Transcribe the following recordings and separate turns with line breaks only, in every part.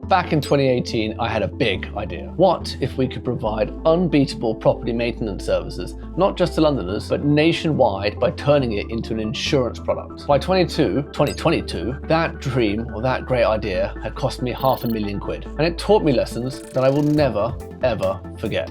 Back in 2018, I had a big idea. What if we could provide unbeatable property maintenance services, not just to Londoners, but nationwide by turning it into an insurance product? By 2022, that dream or that great idea had cost me £500,000, and it taught me lessons that I will never, ever forget.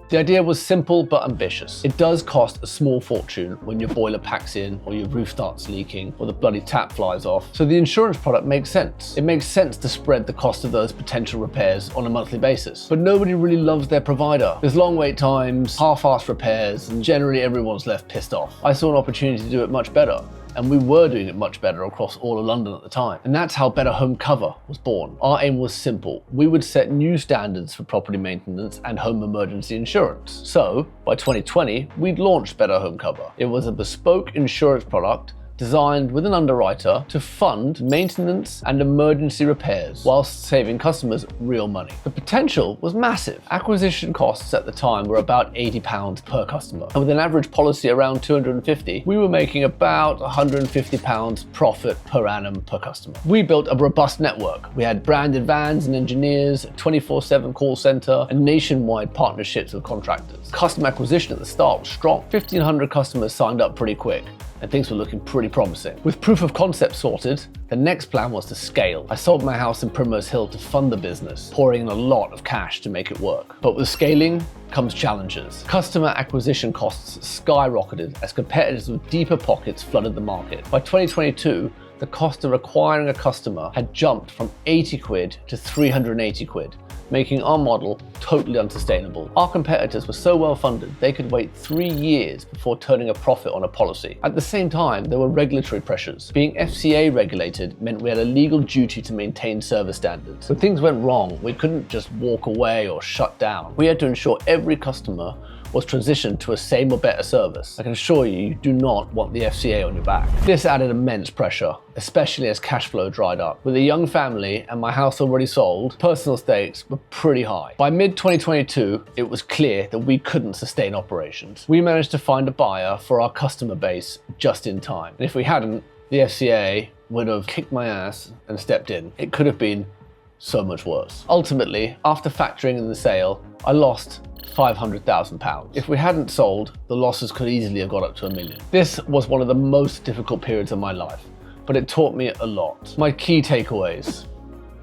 The idea was simple but ambitious. It does cost a small fortune when your boiler packs in, or your roof starts leaking, or the bloody tap flies off. So the insurance product makes sense. It makes sense to spread the cost of those potential repairs on a monthly basis. But nobody really loves their provider. There's long wait times, half-assed repairs, and generally everyone's left pissed off. I saw an opportunity to do it much better. And we were doing it much better across all of London at the time. And that's how Better Home Cover was born. Our aim was simple. We would set new standards for property maintenance and home emergency insurance. So by 2020, we'd launched Better Home Cover. It was a bespoke insurance product designed with an underwriter to fund maintenance and emergency repairs whilst saving customers real money. The potential was massive. Acquisition costs at the time were about £80 per customer, and with an average policy around £250, we were making about £150 profit per annum per customer. We built a robust network. We had branded vans and engineers, a 24/7 call center, and nationwide partnerships with contractors. Customer acquisition at the start was strong. 1,500 customers signed up pretty quick, and things were looking pretty promising. With proof of concept sorted, the next plan was to scale. I sold my house in Primrose Hill to fund the business, pouring in a lot of cash to make it work. But with scaling comes challenges. Customer acquisition costs skyrocketed as competitors with deeper pockets flooded the market. By 2022, the cost of acquiring a customer had jumped from £80 to £380, making our model totally unsustainable. Our competitors were so well funded, they could wait 3 years before turning a profit on a policy. At the same time, there were regulatory pressures. Being FCA regulated meant we had a legal duty to maintain service standards. When things went wrong, we couldn't just walk away or shut down. We had to ensure every customer was transitioned to a same or better service. I can assure you, you do not want the FCA on your back. This added immense pressure, especially as cash flow dried up. With a young family and my house already sold, personal stakes were pretty high. By mid-2022, it was clear that we couldn't sustain operations. We managed to find a buyer for our customer base just in time. And if we hadn't, the FCA would have kicked my ass and stepped in. It could have been so much worse. Ultimately, after factoring in the sale, I lost £500,000. If we hadn't sold, the losses could easily have got up to £1 million. This was one of the most difficult periods of my life, but it taught me a lot. My key takeaways: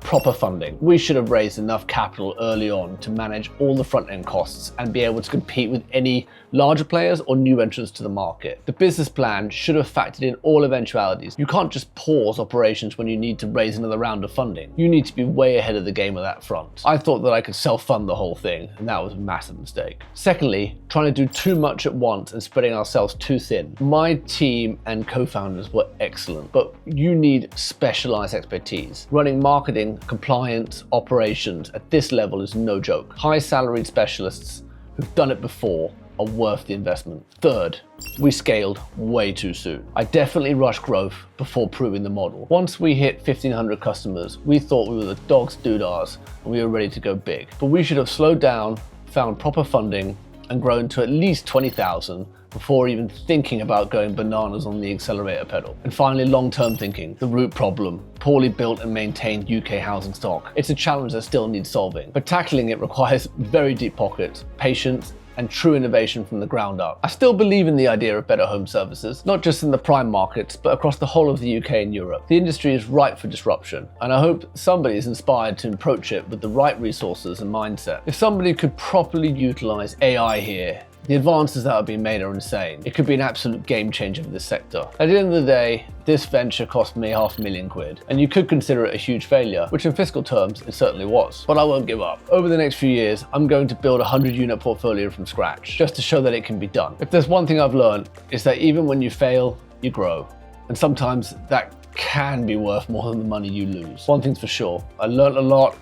proper funding. We should have raised enough capital early on to manage all the front-end costs and be able to compete with any larger players or new entrants to the market. The business plan should have factored in all eventualities. You can't just pause operations when you need to raise another round of funding. You need to be way ahead of the game on that front. I thought that I could self-fund the whole thing, and that was a massive mistake. Secondly, trying to do too much at once and spreading ourselves too thin. My team and co-founders were excellent, but you need specialized expertise. Running marketing, compliance, operations at this level is no joke. High salaried specialists who've done it before are worth the investment. Third, we scaled way too soon. I definitely rushed growth before proving the model. Once we hit 1,500 customers, we thought we were the dog's doodahs and we were ready to go big. But we should have slowed down, found proper funding, and grown to at least 20,000 before even thinking about going bananas on the accelerator pedal. And finally, long-term thinking, the root problem: poorly built and maintained UK housing stock. It's a challenge that still needs solving, but tackling it requires very deep pockets, patience, and true innovation from the ground up. I still believe in the idea of better home services, not just in the prime markets, but across the whole of the UK and Europe. The industry is ripe for disruption, and I hope somebody is inspired to approach it with the right resources and mindset. If somebody could properly utilize AI here, the advances that are being made are insane. It could be an absolute game changer for this sector. At the end of the day, this venture cost me £500,000, and you could consider it a huge failure, which in fiscal terms it certainly was. But I won't give up. Over the next few years, I'm going to build a 100-unit portfolio from scratch, just to show that it can be done. If there's one thing I've learned, it's that even when you fail, you grow. And sometimes that can be worth more than the money you lose. One thing's for sure, I learned a lot,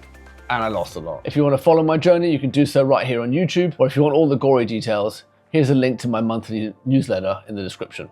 and I lost a lot. If you want to follow my journey, you can do so right here on YouTube, or if you want all the gory details, here's a link to my monthly newsletter in the description.